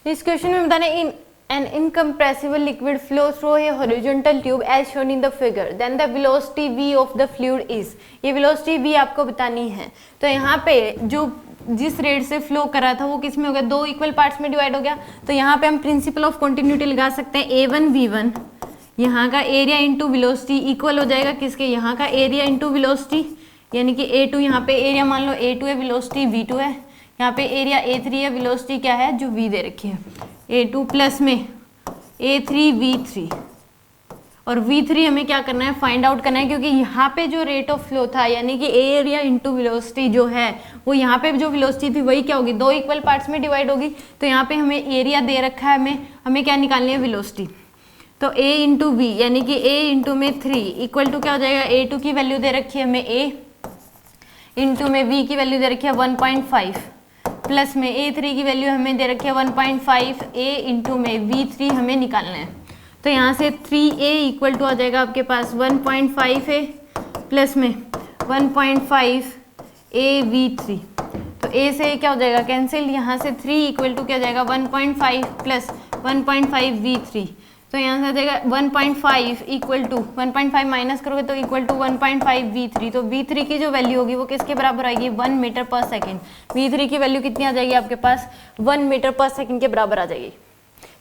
इस क्वेश्चन में बताना इन an incompressible liquid flows through a horizontal tube as shown in the figure, then the velocity v of the fluid is, ये velocity v आपको बतानी है। तो यहाँ पे जो जिस रेट से फ्लो कर रहा था वो किस में हो गया, दो इक्वल पार्ट्स में डिवाइड हो गया। तो यहाँ पे हम प्रिंसिपल ऑफ कंटिन्यूटी लगा सकते हैं, a1 v1 यहाँ का एरिया इंटू वेलोसिटी इक्वल हो जाएगा किसके, यहाँ का एरिया इंटू वेलोसिटी, यानी कि a2 यहाँ पे एरिया मान लो a2 है, वेलोसिटी v2 है, यहाँ पे एरिया a3 है, वेलोसिटी क्या है जो v दे रखी है, a2 प्लस में a3 v3, और v3 हमें क्या करना है, फाइंड आउट करना है, क्योंकि यहाँ पे जो रेट ऑफ फ्लो था यानी कि एरिया इंटू वेलोसिटी जो है वो यहाँ पे जो वेलोसिटी थी वही क्या होगी, दो इक्वल पार्ट्स में डिवाइड होगी। तो यहाँ पे हमें एरिया दे रखा है, हमें क्या निकालनी है, वेलोसिटी। तो a इंटू वी यानी कि a इंटू में 3 इक्वल टू क्या हो जाएगा, a2 की वैल्यू दे रखी है हमें a इंटू में v की वैल्यू दे रखी है 1.5 प्लस में a3 की वैल्यू हमें दे रखी है 1.5, a इंटू में v3 हमें निकालना है। तो यहाँ से 3a इक्वल टू आ जाएगा आपके पास 1.5a प्लस में 1.5 a v3। तो a से क्या हो जाएगा कैंसिल, यहाँ से 3 इक्वल टू क्या हो जाएगा 1.5 प्लस 1.5 v3। तो यहाँ से आ जाएगा 1.5 इक्वल टू 1.5 माइनस करोगे तो इक्वल टू 1.5 v3। तो v3 की जो वैल्यू होगी वो किसके बराबर आएगी, 1 मीटर पर सेकेंड। v3 की वैल्यू कितनी आ जाएगी आपके पास, 1 मीटर पर सेकेंड के बराबर आ जाएगी।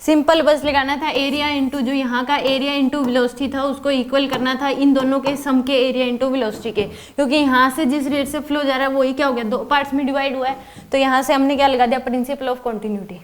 सिंपल बस लगाना था, एरिया इंटू जो यहाँ का एरिया इंटू वेलोसिटी था उसको इक्वल करना था इन दोनों के सम के एरिया इंटू वेलोसिटी के, क्योंकि यहाँ से जिस रेट से फ्लो जा रहा है वही क्या हो गया, दो पार्ट्स में डिवाइड हुआ है। तो यहाँ से हमने क्या लगा दिया, प्रिंसिपल ऑफ कंटिन्यूटी।